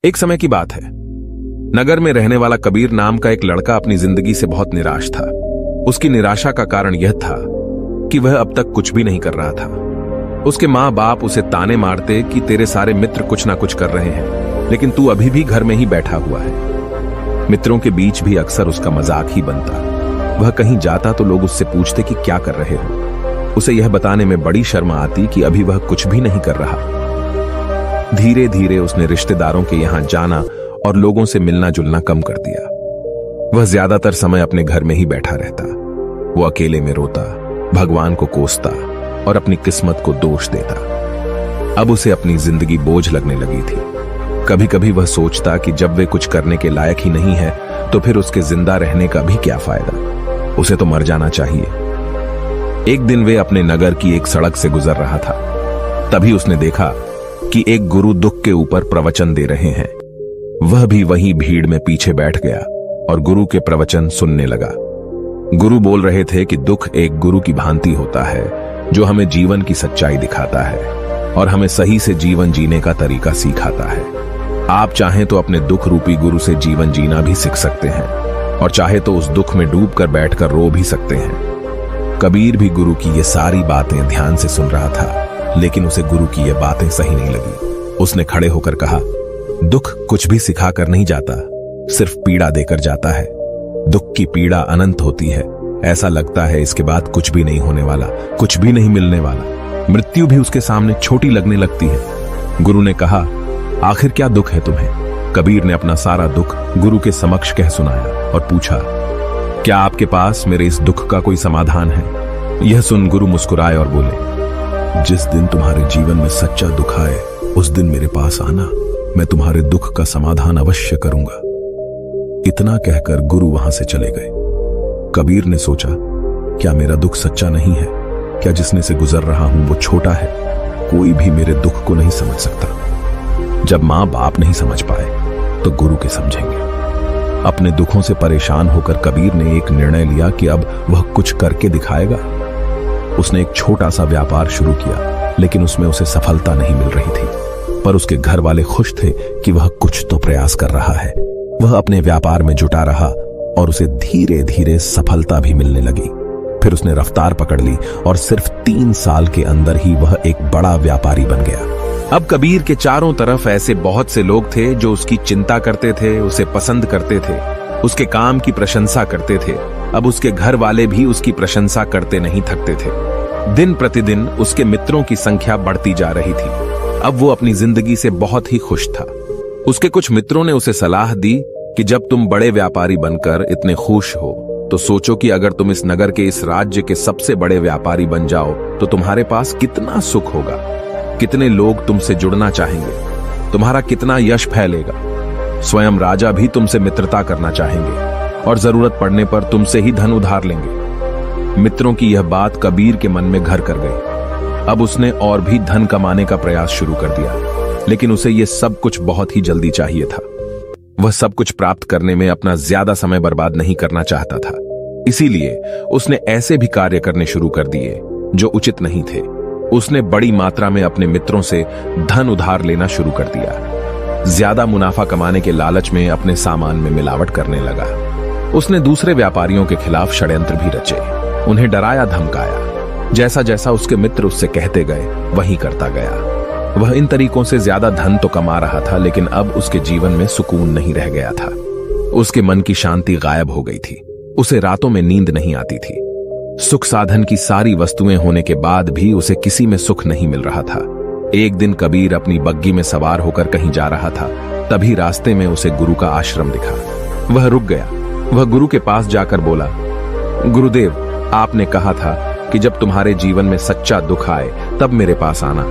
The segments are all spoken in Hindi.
एक समय की बात है। नगर में रहने वाला कबीर नाम का एक लड़का अपनी जिंदगी से बहुत निराश था। उसकी निराशा का कारण यह था कि वह अब तक कुछ भी नहीं कर रहा था। उसके माँ बाप उसे ताने मारते कि तेरे सारे मित्र कुछ ना कुछ कर रहे हैं, लेकिन तू अभी भी घर में ही बैठा हुआ है। मित्रों के बीच भी अक्सर उसका मजाक ही बनता। वह कहीं जाता तो लोग उससे पूछते कि क्या कर रहे हो। उसे यह बताने में बड़ी शर्म आती कि अभी वह कुछ भी नहीं कर रहा। धीरे धीरे उसने रिश्तेदारों के यहां जाना और लोगों से मिलना जुलना कम कर दिया। वह ज्यादातर समय अपने घर में ही बैठा रहता। वो अकेले में रोता, भगवान को कोसता और अपनी किस्मत को दोष देता। अब उसे अपनी जिंदगी बोझ लगने लगी थी। कभी कभी वह सोचता कि जब वे कुछ करने के लायक ही नहीं है तो फिर उसके जिंदा रहने का भी क्या फायदा। उसे तो मर जाना चाहिए। एक दिन वे अपने नगर की एक सड़क से गुजर रहा था। तभी उसने देखा कि एक गुरु दुख के ऊपर प्रवचन दे रहे हैं। वह भी वहीं भीड़ में पीछे बैठ गया और गुरु के प्रवचन सुनने लगा। गुरु बोल रहे थे कि दुख एक गुरु की भांति होता है जो हमें जीवन की सच्चाई दिखाता है और हमें सही से जीवन जीने का तरीका सिखाता है। आप चाहें तो अपने दुख रूपी गुरु से जीवन जीना भी सीख सकते हैं और चाहे तो उस दुख में डूबकर बैठकर रो भी सकते हैं। कबीर भी गुरु की ये सारी बातें ध्यान से सुन रहा था, लेकिन उसे गुरु की ये बातें सही नहीं लगी। उसने खड़े होकर कहा, दुख कुछ भी सिखा कर नहीं जाता, सिर्फ पीड़ा देकर जाता है। दुख की पीड़ा अनंत होती है। ऐसा लगता है इसके बाद कुछ भी नहीं होने वाला, कुछ भी नहीं मिलने वाला। मृत्यु भी उसके सामने छोटी लगने लगती है। गुरु ने कहा, आखिर क्या दुख है तुम्हें? कबीर ने अपना सारा दुख गुरु के समक्ष कह सुनाया और पूछा, क्या आपके पास मेरे इस दुख का कोई समाधान है? यह सुन गुरु मुस्कुराए और बोले, जिस दिन तुम्हारे जीवन में सच्चा दुख आए उस दिन मेरे पास आना, मैं तुम्हारे दुख का समाधान अवश्य करूंगा। इतना कहकर गुरु वहां से चले गए। कबीर ने सोचा, क्या मेरा दुख सच्चा नहीं है? क्या जिसने से गुजर रहा हूं वो छोटा है? कोई भी मेरे दुख को नहीं समझ सकता। जब मां बाप नहीं समझ पाए तो गुरु के समझेंगे। अपने दुखों से परेशान होकर कबीर ने एक निर्णय लिया कि अब वह कुछ करके दिखाएगा। उसने एक छोटा सा व्यापार शुरू किया, लेकिन उसमें उसे सफलता नहीं मिल रही थी। पर उसके घर वाले खुश थे कि वह कुछ तो प्रयास कर रहा है। वह अपने व्यापार में जुटा रहा और उसे धीरे धीरे सफलता भी मिलने लगी। फिर उसने रफ्तार पकड़ ली और सिर्फ 3 साल के अंदर ही वह एक बड़ा व्यापारी बन गया। अब कबीर के चारों तरफ ऐसे बहुत से लोग थे जो उसकी चिंता करते थे, उसे पसंद करते थे, उसके काम की प्रशंसा करते थे। अब उसके घर वाले भी उसकी प्रशंसा करते नहीं थकते थे। दिन प्रतिदिन उसके मित्रों की संख्या बढ़ती जा रही थी। अब वो अपनी जिंदगी से बहुत ही खुश था। उसके कुछ मित्रों ने उसे सलाह दी कि जब तुम बड़े व्यापारी बनकर इतने खुश हो तो सोचो कि अगर तुम इस नगर के, इस राज्य के सबसे बड़े व्यापारी बन जाओ तो तुम्हारे पास कितना सुख होगा, कितने लोग तुमसे जुड़ना चाहेंगे, तुम्हारा कितना यश फैलेगा। स्वयं राजा भी तुमसे मित्रता करना चाहेंगे और जरूरत पड़ने पर तुमसे ही धन उधार लेंगे। मित्रों की यह बात कबीर के मन में घर कर गई। अब उसने और भी धन कमाने का प्रयास शुरू कर दिया, लेकिन उसे यह सब कुछ बहुत ही जल्दी चाहिए था। वह सब कुछ प्राप्त करने में अपना ज्यादा समय बर्बाद नहीं करना चाहता था। इसीलिए उसने ऐसे भी कार्य करने शुरू कर दिए जो उचित नहीं थे। उसने बड़ी मात्रा में अपने मित्रों से धन उधार लेना शुरू कर दिया। ज्यादा मुनाफा कमाने के लालच में अपने सामान में मिलावट करने लगा। उसने दूसरे व्यापारियों के खिलाफ षड्यंत्र भी रचे, उन्हें डराया धमकाया। जैसा जैसा उसके मित्र उससे कहते गए वही करता गया। वह इन तरीकों से ज्यादा धन तो कमा रहा था, लेकिन अब उसके जीवन में सुकून नहीं रह गया था। उसके मन की शांति गायब हो गई थी। उसे रातों में नींद नहीं आती थी। सुख साधन की सारी वस्तुएं होने के बाद भी उसे किसी में सुख नहीं मिल रहा था। एक दिन कबीर अपनी बग्गी में सवार होकर कहीं जा रहा था। तभी रास्ते में उसे गुरु का आश्रम दिखा। वह रुक गया। वह गुरु के पास जाकर बोला, गुरुदेव, आपने कहा था कि जब तुम्हारे जीवन में सच्चा दुख आए तब मेरे पास आना।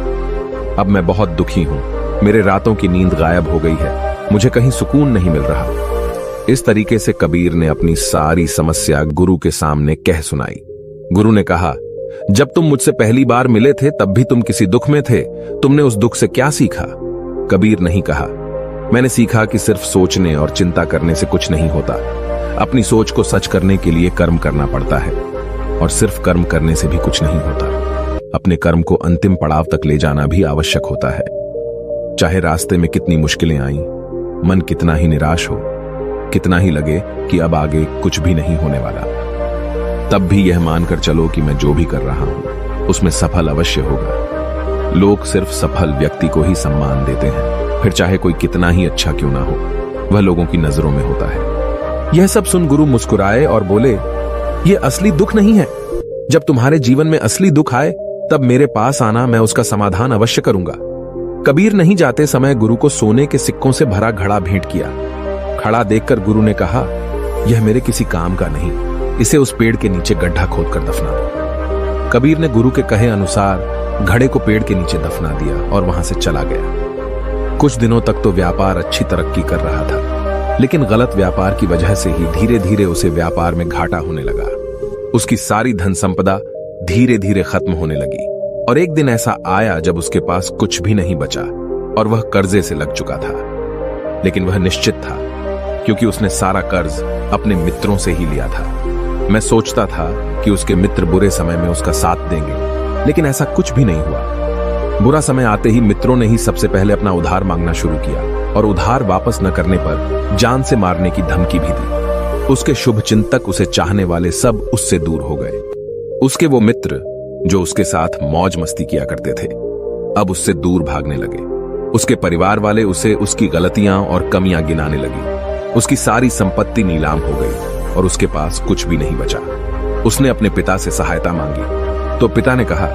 अब मैं बहुत दुखी हूं। मेरे रातों की नींद गायब हो गई है। मुझे कहीं सुकून नहीं मिल रहा। इस तरीके से कबीर ने अपनी सारी समस्या गुरु के सामने कह सुनाई। गुरु ने कहा, जब तुम मुझसे पहली बार मिले थे तब भी तुम किसी दुख में थे। तुमने उस दुख से क्या सीखा? कबीर नहीं कहा, मैंने सीखा कि सिर्फ सोचने और चिंता करने से कुछ नहीं होता। अपनी सोच को सच करने के लिए कर्म करना पड़ता है और सिर्फ कर्म करने से भी कुछ नहीं होता। अपने कर्म को अंतिम पड़ाव तक ले जाना भी आवश्यक होता है। चाहे रास्ते में कितनी मुश्किलें आईं, मन कितना ही निराश हो, कितना ही लगे कि अब आगे कुछ भी नहीं होने वाला, तब भी यह मानकर चलो कि मैं जो भी कर रहा हूं उसमें सफल अवश्य होगा। लोग सिर्फ सफल व्यक्ति को ही सम्मान देते हैं, फिर चाहे कोई कितना ही अच्छा क्यों ना हो, वह लोगों की नजरों में होता है। यह सब सुन गुरु मुस्कुराए और बोले, यह असली दुख नहीं है। जब तुम्हारे जीवन में असली दुख आए तब मेरे पास आना, मैं उसका समाधान अवश्य करूंगा। कबीर नहीं जाते समय गुरु को सोने के सिक्कों से भरा घड़ा भेंट किया। खड़ा देखकर गुरु ने कहा, यह मेरे किसी काम का नहीं, इसे उस पेड़ के नीचे गड्ढा खोदकर दफना दो। कबीर ने गुरु के कहे अनुसार घड़े को पेड़ के नीचे दफना दिया और वहां से चला गया। कुछ दिनों तक तो व्यापार अच्छी तरक्की कर रहा था, लेकिन गलत व्यापार की वजह से ही धीरे धीरे उसे व्यापार में घाटा होने लगा। उसकी सारी धन संपदा धीरे धीरे खत्म होने लगी और एक दिन ऐसा आया जब उसके पास कुछ भी नहीं बचा और वह कर्जे से लग चुका था। लेकिन वह निश्चित था, क्योंकि उसने सारा कर्ज अपने मित्रों से ही लिया था। मैं सोचता था कि उसके मित्र बुरे समय में उसका साथ देंगे, लेकिन ऐसा कुछ भी नहीं हुआ। बुरा समय आते ही मित्रों ने ही सबसे पहले अपना उधार मांगना शुरू किया और उधार वापस न करने पर जान से मारने की धमकी भी दी। उसके शुभ चिंतक, उसे चाहने वाले सब उससे दूर हो गए। उसके वो मित्र जो उसके साथ मौज मस्ती किया करते थे, अब उससे दूर भागने लगे। उसके परिवार वाले उसे उसकी गलतियां और कमियां गिनाने लगी। उसकी सारी संपत्ति नीलाम हो गई और उसके पास कुछ भी नहीं बचा। उसने अपने पिता से सहायता मांगी तो पिता ने कहा,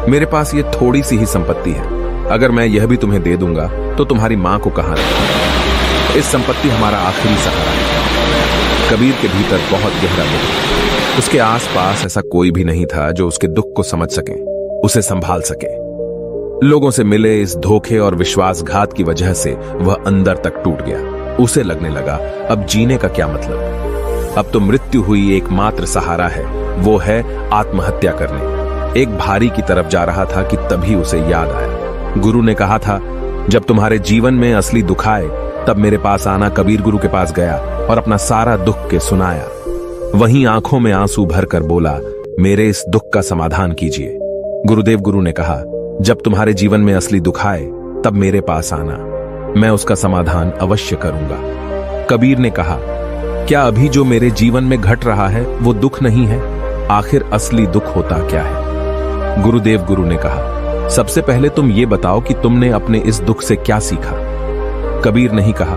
मेरे पास ये थोड़ी सी ही संपत्ति है, अगर मैं यह भी तुम्हें दे दूंगा तो तुम्हारी मां को कहां रखूंगा? इस संपत्ति हमारा आखिरी सहारा है। कबीर के भीतर बहुत गहरा दुख। उसके आसपास ऐसा कोई भी नहीं था जो उसके दुख को समझ सके, उसे संभाल सके। लोगों से मिले इस धोखे और विश्वासघात की वजह से वह अंदर तक टूट गया। उसे लगने लगा, अब जीने का क्या मतलब? अब तो मृत्यु हुई एकमात्र सहारा है, वो है आत्महत्या करने। एक भारी की तरफ जा रहा था कि तभी उसे याद आया, गुरु ने कहा था, जब तुम्हारे जीवन में असली दुख आए तब मेरे पास आना। कबीर गुरु के पास गया और अपना सारा दुख के सुनाया। वहीं आंखों में आंसू भरकर बोला, मेरे इस दुख का समाधान कीजिए। गुरुदेव गुरु ने कहा, जब तुम्हारे जीवन में असली दुख आए तब मेरे पास आना, मैं उसका समाधान अवश्य करूंगा। कबीर ने कहा, क्या अभी जो मेरे जीवन में घट रहा है वो दुख नहीं है? आखिर असली दुख होता क्या है? गुरुदेव गुरु ने कहा, सबसे पहले तुम ये बताओ कि तुमने अपने इस दुख से क्या सीखा? कबीर नहीं कहा,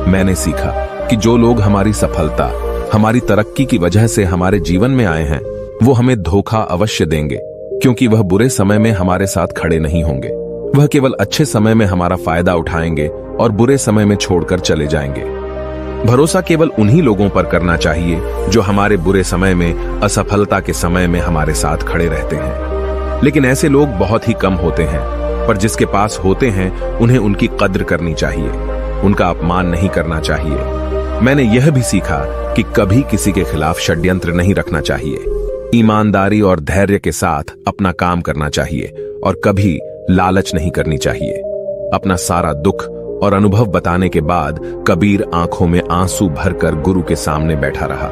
मैंने सीखा कि जो लोग हमारी सफलता, हमारी तरक्की की वजह से हमारे जीवन में आए हैं, वो हमें धोखा अवश्य देंगे, क्योंकि वह बुरे समय में हमारे साथ खड़े नहीं होंगे। वह केवल अच्छे समय में हमारा फायदा उठाएंगे और बुरे समय में छोड़कर चले जाएंगे। भरोसा केवल उन्हीं लोगों पर करना चाहिए जो हमारे बुरे समय में, असफलता के समय में हमारे साथ खड़े रहते हैं। लेकिन ऐसे लोग बहुत ही कम होते हैं, पर जिसके पास होते हैं उन्हें उनकी कद्र करनी चाहिए, उनका अपमान नहीं करना चाहिए। मैंने यह भी सीखा कि कभी किसी के खिलाफ षड्यंत्र नहीं रखना चाहिए। ईमानदारी और धैर्य के साथ अपना काम करना चाहिए और कभी लालच नहीं करनी चाहिए। अपना सारा दुख और अनुभव बताने के बाद कबीर आंखों में आंसू भरकर गुरु के सामने बैठा रहा।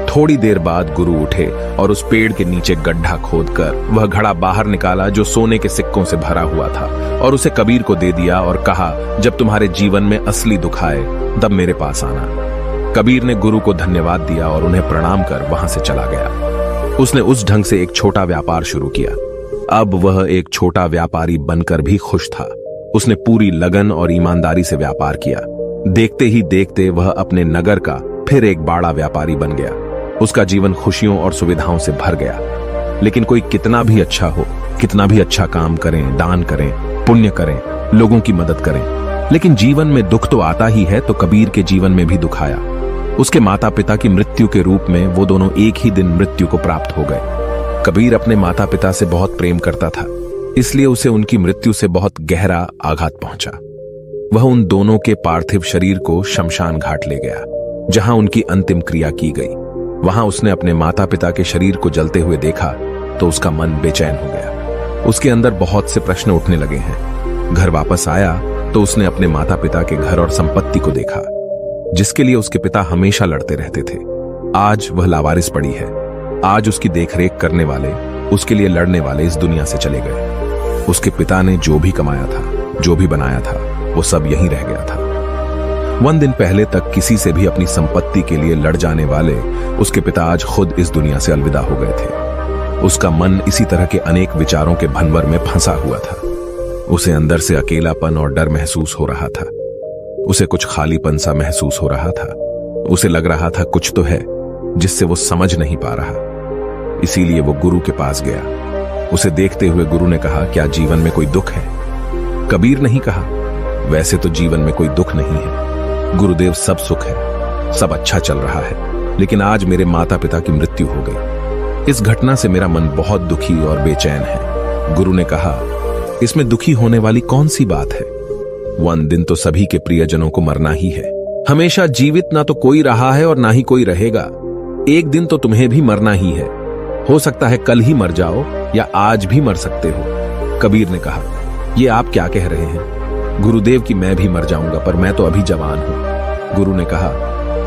थोड़ी देर बाद गुरु उठे और उस पेड़ के नीचे गड्ढा खोदकर वह घड़ा बाहर निकाला जो सोने के सिक्कों से भरा हुआ था और उसे कबीर को दे दिया और कहा, जब तुम्हारे जीवन में असली दुख आए तब मेरे पास आना। कबीर ने गुरु को धन्यवाद दिया और उन्हें प्रणाम कर वहां से चला गया। उसने उस ढंग से एक छोटा व्यापार शुरू किया। अब वह एक छोटा व्यापारी बनकर भी खुश था। उसने पूरी लगन और ईमानदारी से व्यापार किया। देखते ही देखते वह अपने नगर का फिर एक बड़ा व्यापारी बन गया। उसका जीवन खुशियों और सुविधाओं से भर गया। लेकिन कोई कितना भी अच्छा हो, कितना भी अच्छा काम करें, दान करें, पुण्य करें, लोगों की मदद करें, लेकिन जीवन में दुख तो आता ही है। तो कबीर के जीवन में भी दुख आया। उसके माता पिता की मृत्यु के रूप में वो दोनों एक ही दिन मृत्यु को प्राप्त हो गए। कबीर अपने माता पिता से बहुत प्रेम करता था, इसलिए उसे उनकी मृत्यु से बहुत गहरा आघात पहुंचा। वह उन दोनों के पार्थिव शरीर को शमशान घाट ले गया, जहां उनकी अंतिम क्रिया की गई। वहां उसने अपने माता पिता के शरीर को जलते हुए देखा तो उसका मन बेचैन हो गया। उसके अंदर बहुत से प्रश्न उठने लगे हैं। घर वापस आया तो उसने अपने माता पिता के घर और संपत्ति को देखा, जिसके लिए उसके पिता हमेशा लड़ते रहते थे। आज वह लावारिस पड़ी है। आज उसकी देखरेख करने वाले, उसके लिए लड़ने वाले इस दुनिया से चले गए। उसके पिता ने जो भी कमाया था, जो भी बनाया था, वो सब यहीं रह गया था। 1 दिन पहले तक किसी से भी अपनी संपत्ति के लिए लड़ जाने वाले उसके पिता आज खुद इस दुनिया से अलविदा हो गए थे। उसका मन इसी तरह के अनेक विचारों के भंवर में फंसा हुआ था। उसे अंदर से अकेलापन और डर महसूस हो रहा था। उसे कुछ खालीपन सा महसूस हो रहा था। उसे लग रहा था कुछ तो है जिससे वो समझ नहीं पा रहा। इसीलिए वो गुरु के पास गया। उसे देखते हुए गुरु ने कहा, क्या जीवन में कोई दुख है? कबीर नहीं कहा, वैसे तो जीवन में कोई दुख नहीं है गुरुदेव, सब सुख है, सब अच्छा चल रहा है, लेकिन आज मेरे माता पिता की मृत्यु हो गई। इस घटना से मेरा मन बहुत दुखी और बेचैन है। गुरु ने कहा, इसमें दुखी होने वाली कौन सी बात है? 1 दिन तो सभी के प्रियजनों को मरना ही है। हमेशा जीवित ना तो कोई रहा है और ना ही कोई रहेगा। एक दिन तो तुम्हें भी मरना ही है। हो सकता है कल ही मर जाओ या आज भी मर सकते हो। कबीर ने कहा, ये आप क्या कह रहे हैं? गुरुदेव की मैं भी मर जाऊंगा, पर मैं तो अभी जवान हूं। गुरु ने कहा,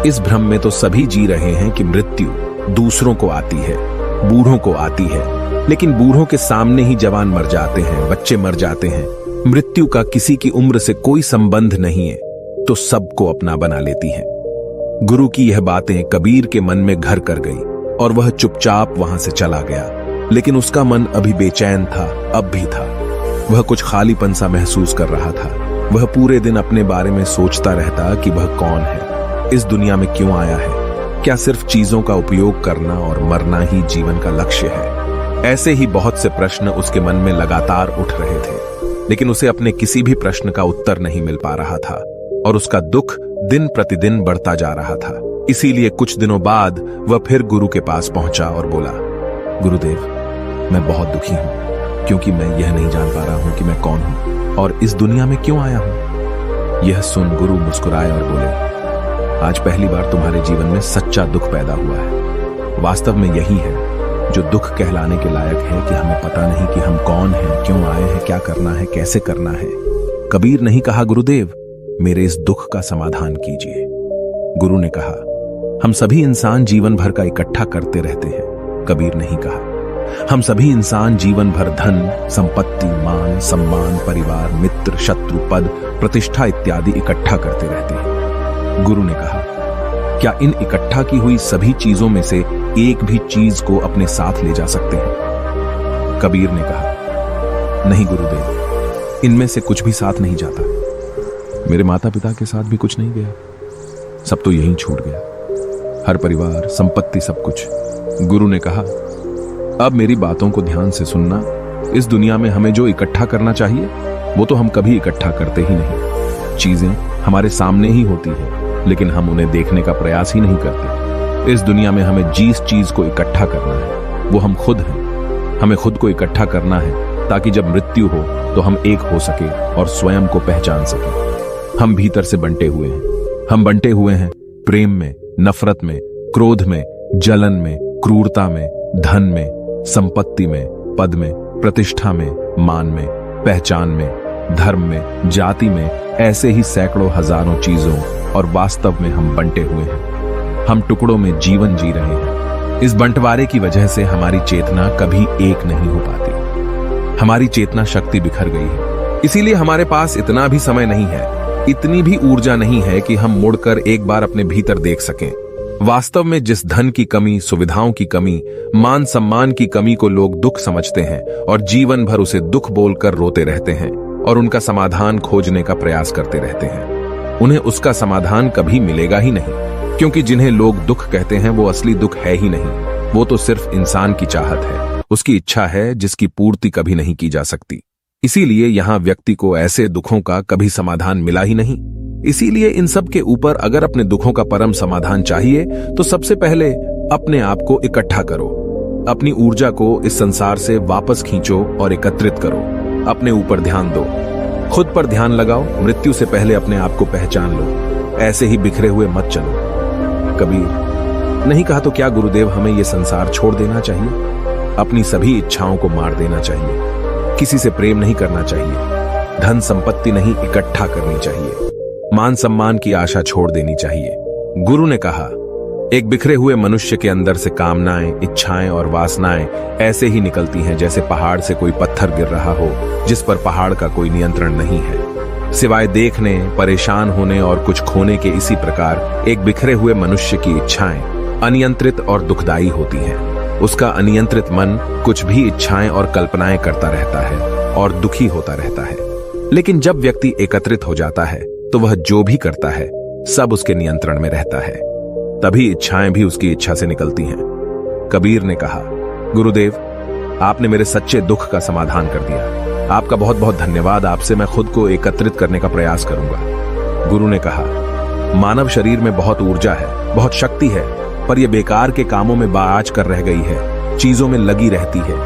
इस भ्रम में तो सभी जी रहे हैं कि मृत्यु दूसरों को आती है, बूढ़ों को आती है, लेकिन बूढ़ों के सामने ही जवान मर जाते हैं, बच्चे मर जाते हैं। मृत्यु का किसी की उम्र से कोई संबंध नहीं है, तो सबको अपना बना लेती है। गुरु की यह बातें कबीर के मन में घर कर गई और वह चुपचाप वहां से चला गया। लेकिन उसका मन अभी बेचैन था, अब भी था। वह कुछ खालीपन सा महसूस कर रहा था। वह पूरे दिन अपने बारे में सोचता रहता कि वह कौन है, इस दुनिया में क्यों आया है, क्या सिर्फ चीजों का उपयोग करना और मरना ही जीवन का लक्ष्य है? ऐसे ही बहुत से प्रश्न उसके मन में लगातार उठ रहे थे, लेकिन उसे अपने किसी भी प्रश्न का उत्तर नहीं मिल पा रहा था और उसका दुख दिन प्रतिदिन बढ़ता जा रहा था। इसीलिए कुछ दिनों बाद वह फिर गुरु के पास पहुंचा और बोला, गुरुदेव, मैं बहुत दुखी हूं क्योंकि मैं यह नहीं जान पा रहा हूं कि मैं कौन हूं और इस दुनिया में क्यों आया हूं। यह सुन गुरु मुस्कुराए और बोले, आज पहली बार तुम्हारे जीवन में सच्चा दुख पैदा हुआ है। वास्तव में यही है जो दुख कहलाने के लायक है कि हमें पता नहीं कि हम कौन हैं, क्यों आए हैं, क्या करना है, कैसे करना है। कबीर नहीं कहा, गुरुदेव, मेरे इस दुख का समाधान कीजिए। गुरु ने कहा, हम सभी इंसान जीवन भर का इकट्ठा करते रहते हैं। कबीर नहीं कहा, हम सभी इंसान जीवन भर धन, संपत्ति, मान, सम्मान, परिवार, मित्र, शत्रु, पद, प्रतिष्ठा इत्यादि इकट्ठा करते रहते हैं। गुरु ने कहा, क्या इन इकट्ठा की हुई सभी चीजों में से एक भी चीज को अपने साथ ले जा सकते हैं? कबीर ने कहा, नहीं गुरुदेव, इनमें से कुछ भी साथ नहीं जाता। मेरे माता पिता के साथ भी कुछ नहीं गया, सब तो यहीं छूट गया, हर परिवार, संपत्ति, सब कुछ। गुरु ने कहा, अब मेरी बातों को ध्यान से सुनना। इस दुनिया में हमें जो इकट्ठा करना चाहिए वो तो हम कभी इकट्ठा करते ही नहीं। चीजें हमारे सामने ही होती है, लेकिन हम उन्हें देखने का प्रयास ही नहीं करते। इस दुनिया में हमें जिस चीज को इकट्ठा करना है वो हम खुद हैं। हमें खुद को इकट्ठा करना है ताकि जब मृत्यु हो तो हम एक हो सके और स्वयं को पहचान सके। हम भीतर से बंटे हुए हैं। हम बंटे हुए हैं प्रेम में, नफरत में, क्रोध में, जलन में, क्रूरता में, धन में, संपत्ति में, पद में, प्रतिष्ठा में, मान में, पहचान में, धर्म में, जाति में, ऐसे ही सैकड़ों हजारों चीजों और वास्तव में हम बंटे हुए हैं। हम टुकड़ों में जीवन जी रहे हैं। इस बंटवारे की वजह से हमारी चेतना कभी एक नहीं हो पाती। हमारी चेतना शक्ति बिखर गई है। इसीलिए हमारे पास इतना भी समय नहीं है, इतनी भी ऊर्जा नहीं है कि हम मुड़कर एक बार अपने भीतर देख सकें। वास्तव में जिस धन की कमी, सुविधाओं की कमी, मान सम्मान की कमी को लोग दुख समझते हैं और जीवन भर उसे दुख बोलकर रोते रहते हैं और उनका समाधान खोजने का प्रयास करते रहते हैं, उन्हें उसका समाधान कभी मिलेगा ही नहीं, क्योंकि जिन्हें लोग दुख कहते हैं वो असली दुख है ही नहीं। वो तो सिर्फ इंसान की चाहत है, उसकी इच्छा है जिसकी पूर्ति कभी नहीं की जा सकती। इसीलिए यहां व्यक्ति को ऐसे दुखों का कभी समाधान मिला ही नहीं। इसीलिए इन सब के ऊपर अगर अपने दुखों का परम समाधान चाहिए तो सबसे पहले अपने आप को इकट्ठा करो। अपनी ऊर्जा को इस संसार से वापस खींचो और एकत्रित करो। अपने ऊपर ध्यान दो, खुद पर ध्यान लगाओ। मृत्यु से पहले अपने आप को पहचान लो। ऐसे ही बिखरे हुए मत चलो। कबीर नहीं कहा तो क्या गुरुदेव हमें यह संसार छोड़ देना चाहिए? अपनी सभी इच्छाओं को मार देना चाहिए। किसी से प्रेम नहीं करना चाहिए। धन संपत्ति नहीं इकट्ठा करनी चाहिए। मान सम्मान की आशा छोड़ देनी चाहिए। गुरु ने कहा, एक बिखरे हुए मनुष्य के अंदर से कामनाएं, इच्छाएं और वासनाएं ऐसे ही निकलती हैं जैसे पहाड़ से कोई पत्थर गिर रहा हो जिस पर पहाड़ का कोई नियंत्रण नहीं है। सिवाय देखने, परेशान होने और कुछ खोने के। इसी प्रकार एक बिखरे हुए मनुष्य की इच्छाएं अनियंत्रित और दुखदायी होती हैं। उसका अनियंत्रित मन कुछ भी इच्छाएं और कल्पनाएं करता रहता है और दुखी होता रहता है। लेकिन जब व्यक्ति एकत्रित हो जाता है तो वह जो भी करता है सब उसके नियंत्रण में रहता है। तभी इच्छाएं भी उसकी इच्छा से निकलती हैं। कबीर ने कहा, गुरुदेव, आपने मेरे सच्चे दुख का समाधान कर दिया। आपका बहुत बहुत धन्यवाद। आपसे मैं खुद को एकत्रित करने का प्रयास करूंगा। गुरु ने कहा, मानव शरीर में बहुत ऊर्जा है, बहुत शक्ति है, पर यह बेकार के कामों में बाज कर रह गई है, चीजों में लगी रहती है।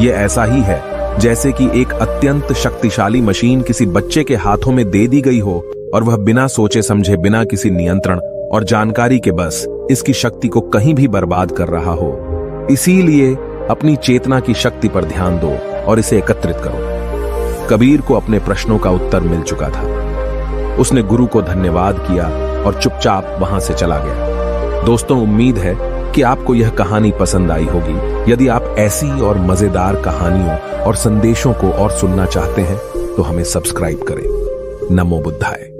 यह ऐसा ही है जैसे कि एक अत्यंत शक्तिशाली मशीन किसी बच्चे के हाथों में दे दी गई हो और वह बिना सोचे समझे, बिना किसी नियंत्रण और जानकारी के बस इसकी शक्ति को कहीं भी बर्बाद कर रहा हो। इसीलिए अपनी चेतना की शक्ति पर ध्यान दो और इसे एकत्रित करो। कबीर को अपने प्रश्नों का उत्तर मिल चुका था। उसने गुरु को धन्यवाद किया और चुपचाप वहां से चला गया। दोस्तों, उम्मीद है कि आपको यह कहानी पसंद आई होगी। यदि आप ऐसी और मजेदार कहानियों और संदेशों को और सुनना चाहते हैं तो हमें सब्सक्राइब करें। नमो बुद्धाय।